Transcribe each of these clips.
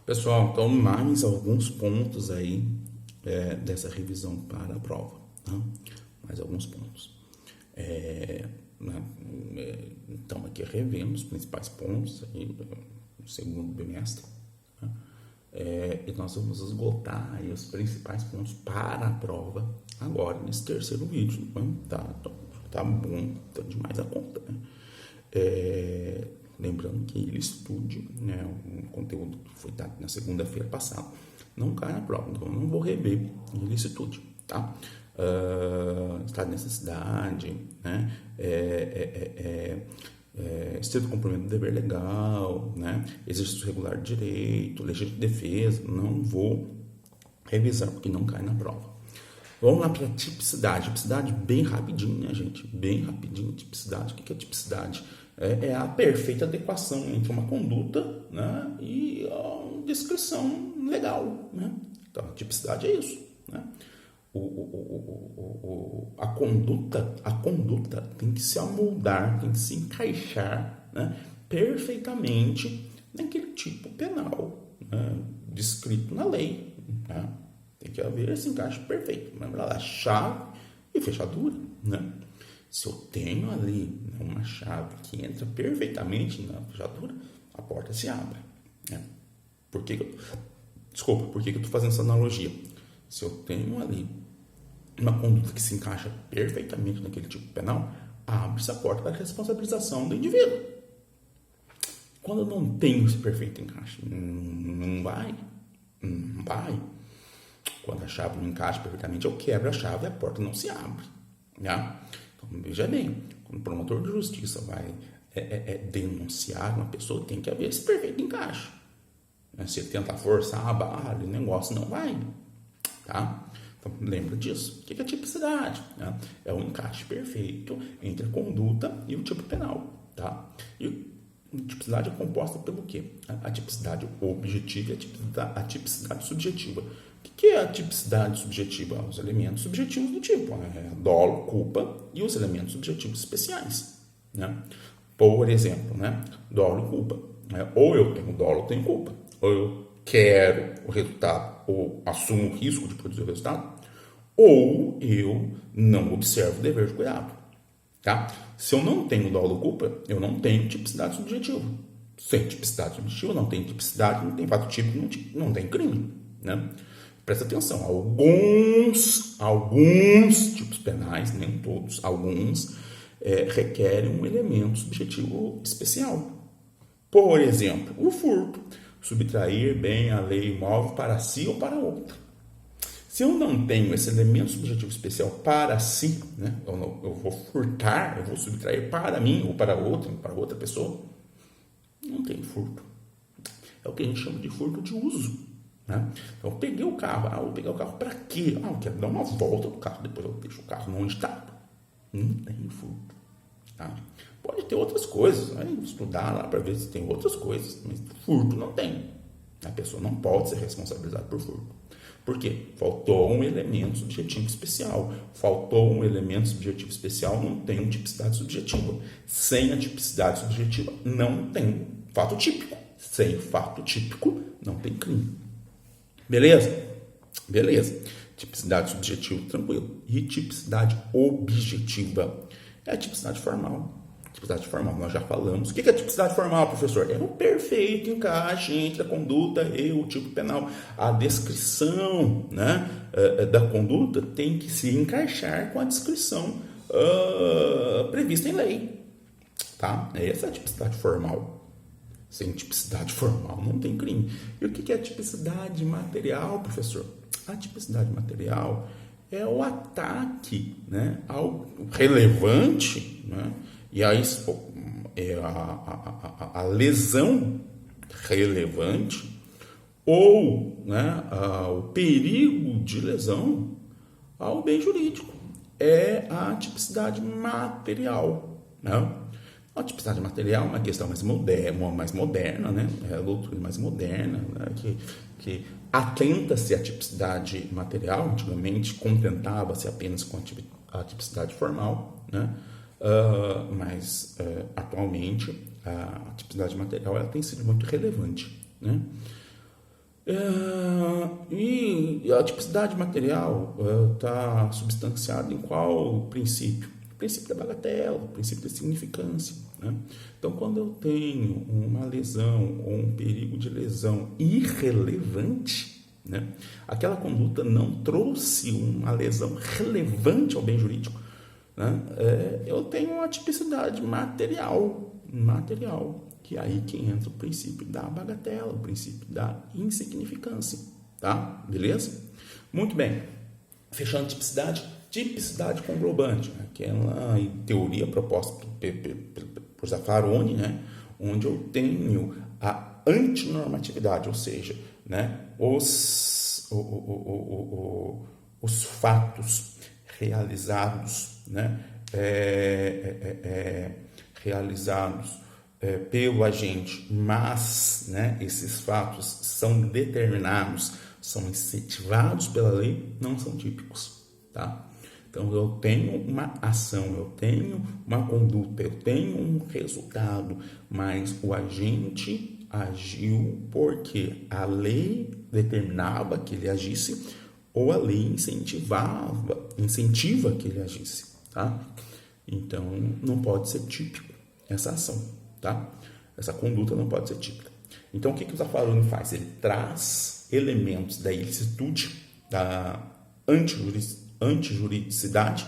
Pessoal, então mais alguns pontos aí dessa revisão para a prova, tá? Mais alguns pontos. Então aqui revendo os principais pontos aí do segundo bimestre, tá? E nós vamos esgotar aí os principais pontos para a prova agora nesse terceiro vídeo, né? Tá bom, tá demais a conta, né? Lembrando que ele estude, né, um conteúdo que foi dado na segunda-feira passada, não cai na prova, então eu não vou rever, ele estude, tá? Estado de necessidade, né? Estrito cumprimento do dever legal, né? Exercício regular de direito, legítima defesa, não vou revisar porque não cai na prova. Vamos lá para a tipicidade. Tipicidade bem rapidinho, né, gente? Bem rapidinho, tipicidade. O que é tipicidade? É a perfeita adequação entre uma conduta, né, e a descrição legal, né? Então, a tipicidade é isso, né? A conduta tem que se amoldar, tem que se encaixar, né, perfeitamente naquele tipo penal, né, descrito na lei, né? Tem que haver esse encaixe perfeito. Lembra lá, chave e fechadura, né? Se eu tenho ali uma chave que entra perfeitamente na fechadura, a porta se abre, né? Por que eu estou fazendo essa analogia? Se eu tenho ali uma conduta que se encaixa perfeitamente naquele tipo penal, abre-se a porta para a responsabilização do indivíduo. Quando eu não tenho esse perfeito encaixe, não vai. Quando a chave não encaixa perfeitamente, eu quebro a chave e a porta não se abre, né? Então, veja bem, quando o promotor de justiça vai denunciar uma pessoa, tem que haver esse perfeito encaixe. Se ele tentar forçar a barra, o negócio não vai, tá? Então, lembra disso. O que é tipicidade? Né? É o encaixe perfeito entre a conduta e o tipo penal, tá? E a tipicidade é composta pelo quê? A tipicidade objetiva e a tipicidade subjetiva. O que é a tipicidade subjetiva? Os elementos subjetivos do tipo, né? Dolo, culpa e os elementos subjetivos especiais, né? Por exemplo, né? Dolo e culpa, né? Ou eu tenho dolo ou tenho culpa. Ou eu quero o resultado ou assumo o risco de produzir o resultado, ou eu não observo o dever de cuidado, tá? Se eu não tenho dolo ou culpa, eu não tenho tipicidade subjetiva. Sem tipicidade subjetiva, não tem tipicidade, não tem fato típico, não tem crime, né? Presta atenção, alguns tipos penais, nem todos, alguns requerem um elemento subjetivo especial. Por exemplo, o furto, subtrair bem a lei imóvel para si ou para outra. Se eu não tenho esse elemento subjetivo especial para si, né, eu vou furtar, eu vou subtrair para mim ou para outra pessoa, não tem furto. É o que a gente chama de furto de uso, né? Então, eu peguei o carro. Vou pegar o carro para quê? Eu quero dar uma volta no carro, depois eu deixo o carro onde está. Não tem furto, tá? Pode ter outras coisas, né? Estudar lá para ver se tem outras coisas, mas furto não tem. A pessoa não pode ser responsabilizada por furto. Por quê? Faltou um elemento subjetivo especial. Faltou um elemento subjetivo especial, não tem tipicidade subjetiva. Sem a tipicidade subjetiva, não tem fato típico. Sem fato típico, não tem crime. Beleza? Beleza. Tipicidade subjetiva, tranquilo. E tipicidade objetiva? É a tipicidade formal. Tipicidade formal, nós já falamos. O que é tipicidade formal, professor? É o perfeito encaixe entre a conduta e o tipo penal. A descrição, né, da conduta tem que se encaixar com a descrição prevista em lei. Tá? Essa é a tipicidade formal. Sem tipicidade formal não tem crime. E o que é a tipicidade material, professor? A tipicidade material é o ataque, né, ao relevante, né, e a lesão relevante ou, né, o perigo de lesão ao bem jurídico. É a tipicidade material, né? A tipicidade material é uma questão mais moderna, né? É a doutrina mais moderna, né? que atenta-se à tipicidade material. Antigamente contentava-se apenas com a tipicidade formal, né? Mas atualmente a tipicidade material ela tem sido muito relevante, né? E a tipicidade material está substanciada em qual princípio? O princípio da bagatela, o princípio da significância. Né? Então, quando eu tenho uma lesão ou um perigo de lesão irrelevante, né? Aquela conduta não trouxe uma lesão relevante ao bem jurídico, né? Eu tenho uma tipicidade material, que é aí que entra o princípio da bagatela, o princípio da insignificância, tá? Beleza? Muito bem. Fechando tipicidade conglobante, né? Que é uma teoria proposta por Zaffaroni, né? Onde eu tenho a antinormatividade, ou seja, né? Os fatos realizados, né? Realizados pelo agente, mas, né, esses fatos são determinados, são incentivados pela lei, não são típicos, tá? Então, eu tenho uma ação, eu tenho uma conduta, eu tenho um resultado, mas o agente agiu porque a lei determinava que ele agisse ou a lei incentiva que ele agisse, tá? Então, não pode ser típico essa ação, tá? Essa conduta não pode ser típica. Então, o que o Zaffaroni faz? Ele traz elementos da ilicitude, da antijuridicidade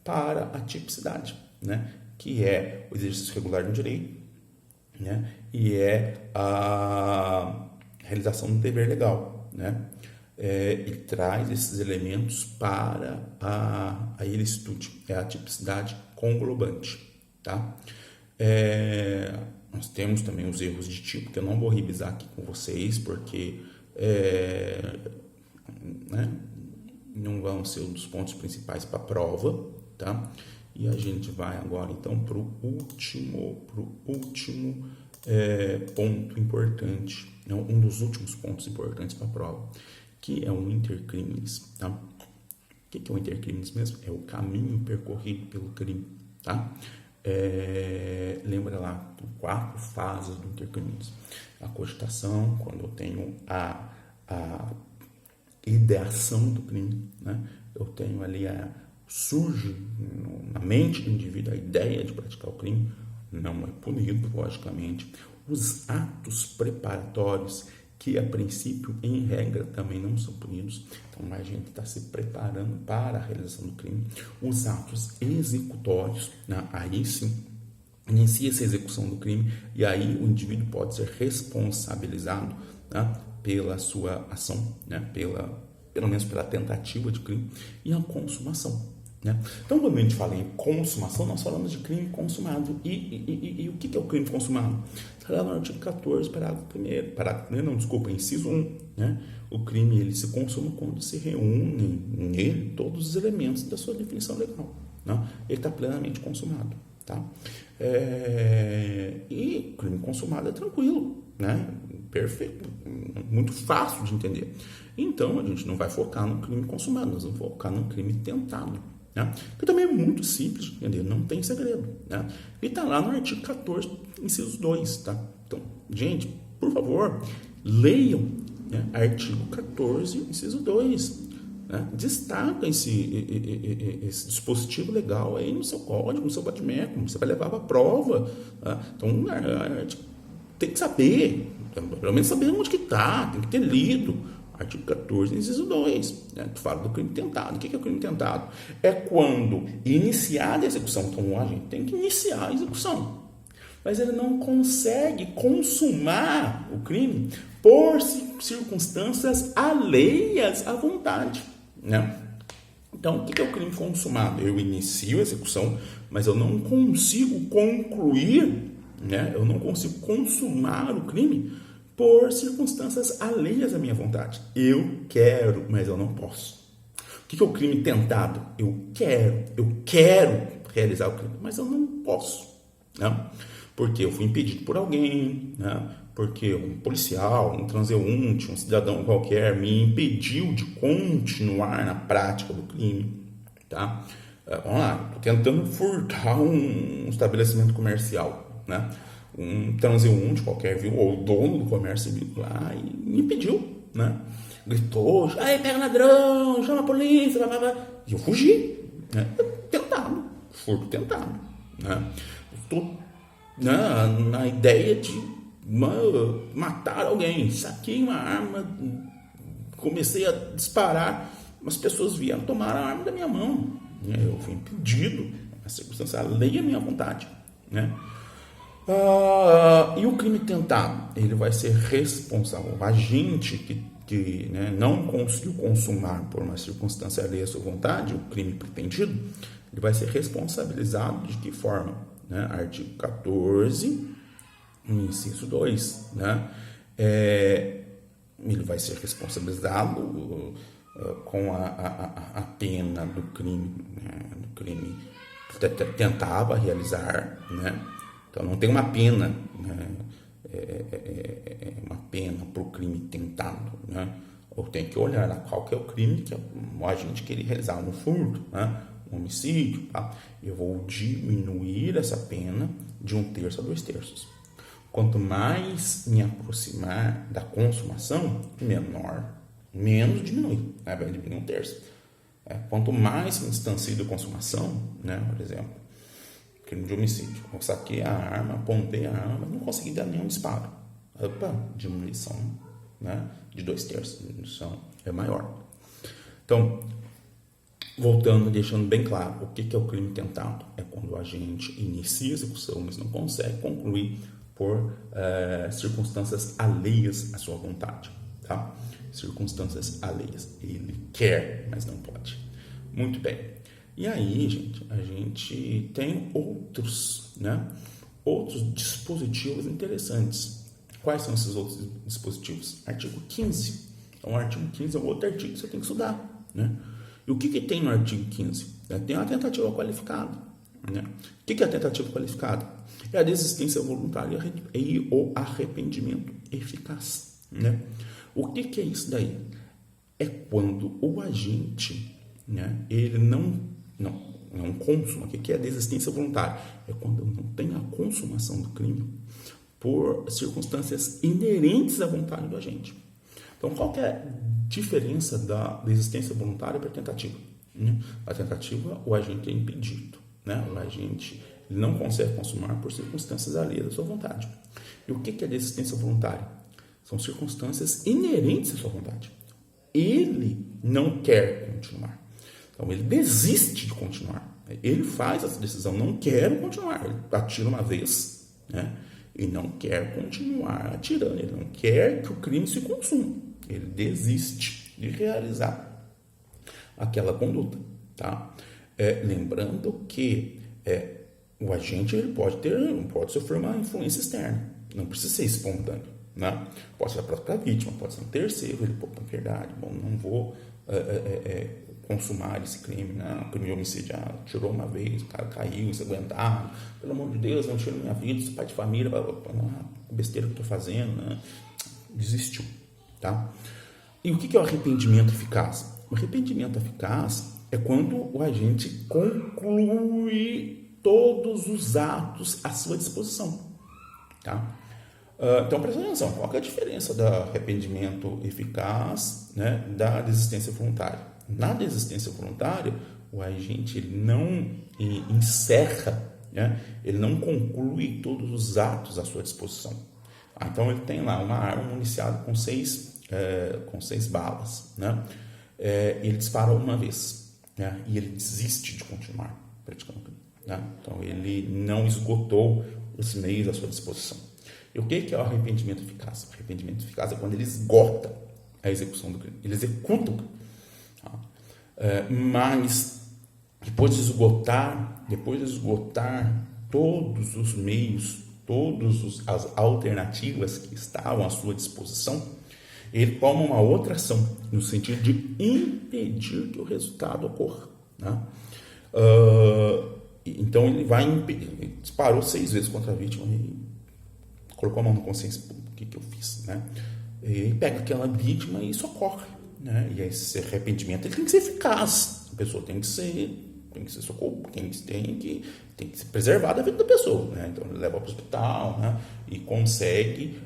para a tipicidade, né? Que é o exercício regular do direito, né? E é a realização do dever legal, né? Ele traz esses elementos para a ilicitude, é a tipicidade conglobante, tá? Nós temos também os erros de tipo, que eu não vou revisar aqui com vocês, porque né, não vão ser um dos pontos principais para a prova, tá? E a gente vai agora, então, para o último ponto importante, um dos últimos pontos importantes para a prova, que é o intercrimes, tá? O que é o intercrimes mesmo? É o caminho percorrido pelo crime, tá? Lembra lá, 4 fases do intercrimes. A cogitação, quando eu tenho a ideação do crime, né? Eu tenho ali surge na mente do indivíduo a ideia de praticar o crime, não é punido, logicamente. Os atos preparatórios, que a princípio, em regra, também não são punidos. Então, a gente está se preparando para a realização do crime. Os atos executórios, né? Aí sim, inicia-se a execução do crime e aí o indivíduo pode ser responsabilizado, né, pela sua ação, né, pelo menos pela tentativa de crime, e a consumação, né? Então, quando a gente fala em consumação, nós falamos de crime consumado. E o que é o crime consumado? Está lá no artigo 14, inciso 1, né? O crime ele se consuma quando se reúnem nele todos os elementos da sua definição legal, né? Ele está plenamente consumado, tá? E crime consumado é tranquilo, né? Perfeito, muito fácil de entender. Então, a gente não vai focar no crime consumado, nós vamos focar no crime tentado, né? Que também é muito simples de entender, não tem segredo, né? E está lá no artigo 14, inciso 2, tá? Então, gente, por favor, leiam, né? Artigo 14, inciso 2, né? Destaca esse dispositivo legal aí no seu código, no seu badmeco, você vai levar para a prova, tá? Então, tem que saber, pelo menos saber onde que está, tem que ter lido. Artigo 14, inciso 2, né? Tu fala do crime tentado. O que é o crime tentado? É quando iniciada a execução. Então, a gente tem que iniciar a execução, mas ele não consegue consumar o crime por circunstâncias alheias à vontade, né? Então, o que é o crime consumado? Eu inicio a execução, mas eu não consigo concluir, né? Eu não consigo consumar o crime por circunstâncias alheias à minha vontade. Eu quero, mas eu não posso. O que é o crime tentado? Eu quero realizar o crime, mas eu não posso, né? Porque eu fui impedido por alguém, né? Porque um policial, um transeunte, um cidadão qualquer me impediu de continuar na prática do crime, tá? Vamos lá, estou tentando furtar um estabelecimento comercial, né? Um transeunte qualquer viu, ou o dono do comércio viu lá e me impediu, né? Gritou, aí pega ladrão, chama a polícia, blá, blá, blá. E eu fugi, né? Tentado, furto tentado, né? Estou, né, na ideia de matar alguém, saquei uma arma, comecei a disparar, as pessoas vieram tomar a arma da minha mão, né? Eu fui impedido, a circunstância alheia à minha vontade, né? E o crime tentado, ele vai ser responsável, o agente que né, não conseguiu consumar por uma circunstância alheia à sua vontade, o crime pretendido, ele vai ser responsabilizado de que forma? Né? Artigo 14, inciso 2, né? Ele vai ser responsabilizado com a pena do crime, né? Do crime tentava realizar, né? Então não tem uma pena, né? Uma pena para o crime tentado, né? Ou tem que olhar qual que é o crime que o agente queria realizar, um furto, né? Um homicídio, tá? Eu vou diminuir essa pena de 1/3 a 2/3. Quanto mais me aproximar da consumação, menos diminui, né? Vai diminuir 1/3. Quanto mais me distancio da consumação, né? Por exemplo, crime de homicídio, eu saquei a arma, apontei a arma, não consegui dar nenhum disparo. Opa, diminuição, né? De 2/3, diminuição é maior. Então, voltando, deixando bem claro, o que é o crime tentado? É quando o agente inicia a execução, mas não consegue concluir por circunstâncias alheias à sua vontade, tá? Circunstâncias alheias. Ele quer, mas não pode. Muito bem. E aí, gente, a gente tem outros dispositivos interessantes. Quais são esses outros dispositivos? Artigo 15. Então, o artigo 15 é um outro artigo que você tem que estudar, né? E o que tem no artigo 15? Tem a tentativa qualificada, né? O que é a tentativa qualificada? É a desistência voluntária e o arrependimento eficaz, né? O que é isso daí? É quando o agente, né, ele não consuma. O que é a desistência voluntária? É quando não tem a consumação do crime por circunstâncias inerentes à vontade do agente. Então, qual que é a diferença da desistência voluntária para a tentativa? A tentativa, o agente é impedido, né? O agente ele não consegue consumar por circunstâncias alheias à sua vontade. E o que é desistência voluntária? São circunstâncias inerentes à sua vontade. Ele não quer continuar. Então, ele desiste de continuar. Ele faz essa decisão, não quero continuar. Ele atira uma vez, né? E não quer continuar atirando. Ele não quer que o crime se consuma. Ele desiste de realizar aquela conduta, tá? Lembrando que o agente ele pode sofrer uma influência externa. Não precisa ser espontâneo, né? Pode ser a própria vítima, pode ser um terceiro. Ele pode, na verdade, não vou consumar esse crime, né? O crime de homicídio tirou uma vez, o cara caiu, ensanguentado, pelo amor de Deus, não tira minha vida, sou pai de família, besteira que eu estou fazendo, né? Desistiu, tá? E o que é o arrependimento eficaz? O arrependimento eficaz é quando o agente conclui todos os atos à sua disposição, tá? Então, presta atenção, qual que é a diferença do arrependimento eficaz, né, da desistência voluntária? Na desistência voluntária, o agente ele não encerra, né, ele não conclui todos os atos à sua disposição. Então, ele tem lá uma arma municiada com seis balas, né? Ele dispara uma vez, né, e ele desiste de continuar praticando o crime, né? Então, ele não esgotou os meios à sua disposição. E o que é o arrependimento eficaz? O arrependimento eficaz é quando ele esgota a execução do crime. Ele executa o crime. Mas, depois de esgotar todos os meios, todas as alternativas que estavam à sua disposição, ele toma uma outra ação, no sentido de impedir que o resultado ocorra, né? Então, ele vai impedir. Ele disparou 6 vezes contra a vítima e colocou a mão na consciência, o que eu fiz, né? E pega aquela vítima e socorre, né? E esse arrependimento ele tem que ser eficaz, a pessoa tem que tem que ser socorro, tem que ser preservada a vida da pessoa, né? Então ele leva para o hospital, né? E consegue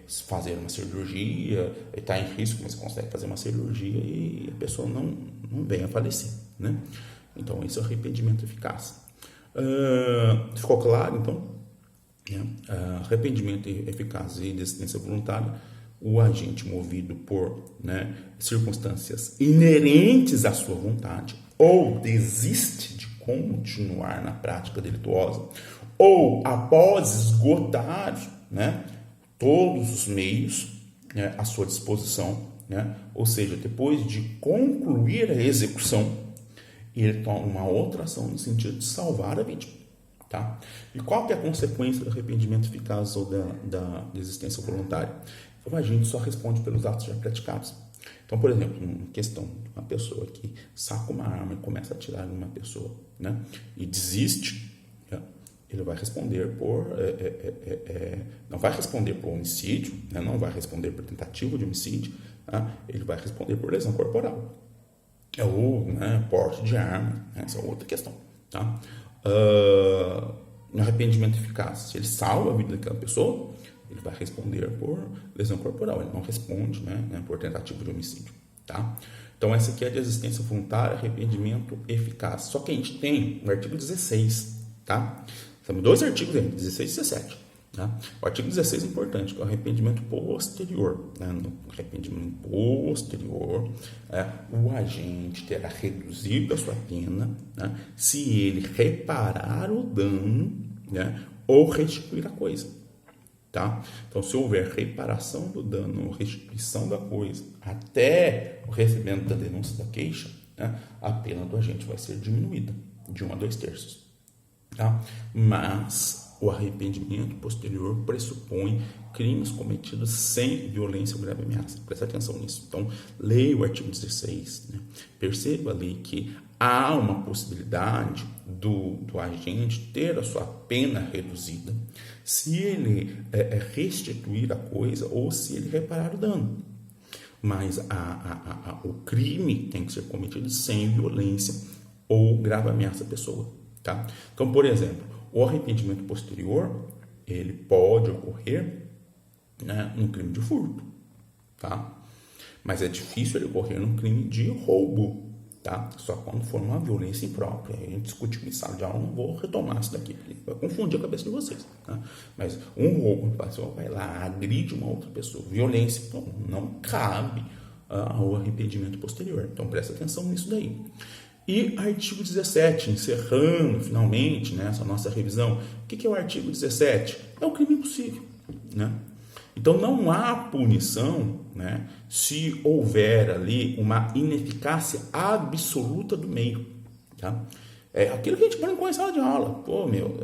fazer uma cirurgia, está em risco, mas consegue fazer uma cirurgia e a pessoa não vem a falecer, né? Então esse é o arrependimento eficaz. Ficou claro, então? Arrependimento eficaz e desistência voluntária, o agente movido por, né, circunstâncias inerentes à sua vontade, ou desiste de continuar na prática delituosa, ou após esgotar, né, todos os meios, né, à sua disposição, né, ou seja, depois de concluir a execução, ele toma uma outra ação no sentido de salvar a vítima. Tá? E qual que é a consequência do arrependimento eficaz ou da desistência voluntária? O agente só responde pelos atos já praticados. Então, por exemplo, uma questão, uma pessoa que saca uma arma e começa a atirar em uma pessoa, né, e desiste, né, ele vai responder por... não vai responder por homicídio, né, não vai responder por tentativa de homicídio, tá? Ele vai responder por lesão corporal. Ou, né, porte de arma, né, essa é outra questão. Tá? No arrependimento eficaz, se ele salva a vida daquela pessoa, ele vai responder por lesão corporal, ele não responde, né, por tentativa de homicídio, tá? Então essa aqui é a desistência voluntária, arrependimento eficaz. Só que a gente tem o artigo 16, tá? Temos dois artigos aí, 16 e 17. Tá? O artigo 16 é importante, que é o arrependimento posterior. Né? No arrependimento posterior, o agente terá reduzido a sua pena, né, se ele reparar o dano, né, ou restituir a coisa. Tá? Então, se houver reparação do dano ou restituição da coisa até o recebimento da denúncia da queixa, né, a pena do agente vai ser diminuída de 1 a 2/3. Tá? Mas o arrependimento posterior pressupõe crimes cometidos sem violência ou grave ameaça. Presta atenção nisso. Então, leia o artigo 16. Né? Perceba ali que há uma possibilidade do agente ter a sua pena reduzida se ele restituir a coisa ou se ele reparar o dano. Mas o crime tem que ser cometido sem violência ou grave ameaça à pessoa. Tá? Então, por exemplo, o arrependimento posterior, ele pode ocorrer, né, num crime de furto, tá? Mas é difícil ele ocorrer num crime de roubo, tá? Só quando for uma violência imprópria. A gente discutiu em sala de aula, não vou retomar isso daqui, porque vai confundir a cabeça de vocês, tá? Mas um roubo, a pessoa vai lá, agride uma outra pessoa, violência, então não cabe ao arrependimento posterior. Então presta atenção nisso daí. E artigo 17, encerrando finalmente, né, essa nossa revisão. O que é o artigo 17? É o crime impossível. Né? Então não há punição, né, se houver ali uma ineficácia absoluta do meio. Tá? É aquilo que a gente brincou em sala de aula. Pô, meu,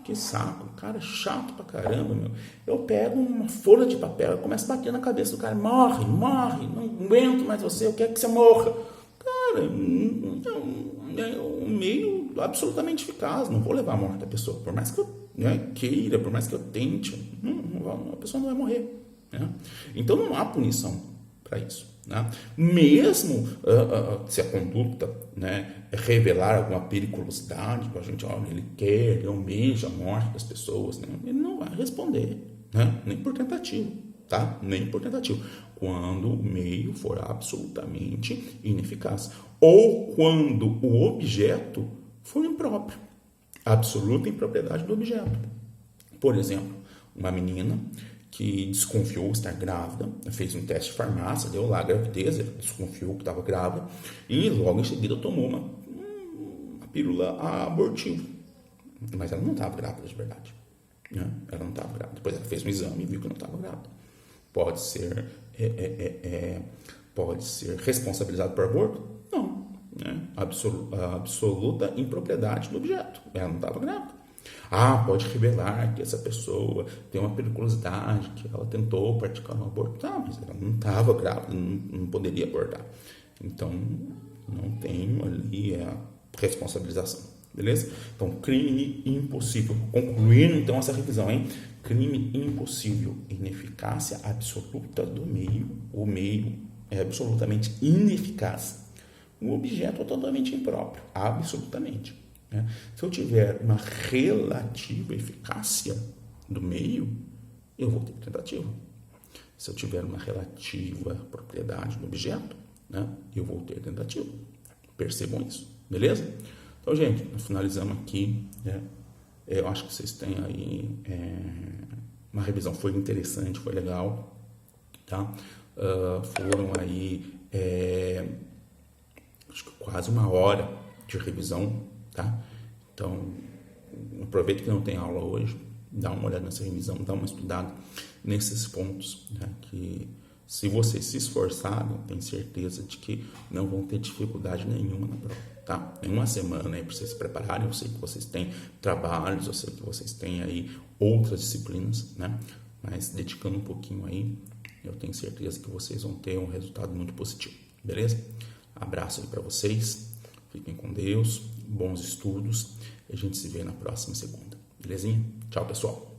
que saco, cara chato pra caramba, meu. Eu pego uma folha de papel e começo a bater na cabeça do cara. Morre, não aguento mais você, eu quero que você morra. Cara, é um meio absolutamente eficaz. Não vou levar a morte da pessoa. Por mais que eu, né, queira, por mais que eu tente, a pessoa não vai morrer. Né? Então não há punição para isso. Né? Mesmo se a conduta, né, revelar alguma periculosidade, a gente, olha, ele almeja a morte das pessoas, né? Ele não vai responder, né? Nem por tentativa. Tá? Nem por tentativa. Quando o meio for absolutamente ineficaz. Ou quando o objeto for impróprio. Absoluta impropriedade do objeto. Por exemplo, uma menina que desconfiou estar grávida, fez um teste de farmácia, deu lá a gravidez, ela desconfiou que estava grávida e logo em seguida tomou uma pílula abortiva. Mas ela não estava grávida de verdade. Né? Ela não estava grávida. Depois ela fez um exame e viu que não estava grávida. Pode ser responsabilizado por aborto? Não. Né? Absoluta impropriedade do objeto. Ela não estava grávida. Pode revelar que essa pessoa tem uma periculosidade, que ela tentou praticar um aborto. Tá, mas ela não estava grávida, não poderia abortar. Então, não tem ali a responsabilização. Beleza? Então, crime impossível. Concluindo, então, essa revisão, hein? Crime impossível. Ineficácia absoluta do meio. O meio é absolutamente ineficaz. o objeto é totalmente impróprio, absolutamente. Né? Se eu tiver uma relativa eficácia do meio, eu vou ter tentativa. Se eu tiver uma relativa propriedade do objeto, né, eu vou ter tentativa. Percebam isso, beleza? Então, gente, nós finalizamos aqui. Né? Eu acho que vocês têm aí uma revisão. Foi interessante, foi legal. Tá? Foram aí acho que quase uma hora de revisão. Tá? Então, aproveita que não tem aula hoje. Dá uma olhada nessa revisão, dá uma estudada nesses pontos, né, que se vocês se esforçarem, tenho certeza de que não vão ter dificuldade nenhuma na prova, tá? Tem uma semana aí para vocês se prepararem, eu sei que vocês têm trabalhos, eu sei que vocês têm aí outras disciplinas, né? Mas dedicando um pouquinho aí, eu tenho certeza que vocês vão ter um resultado muito positivo, beleza? Abraço aí para vocês, fiquem com Deus, bons estudos, e a gente se vê na próxima segunda. Belezinha? Tchau, pessoal!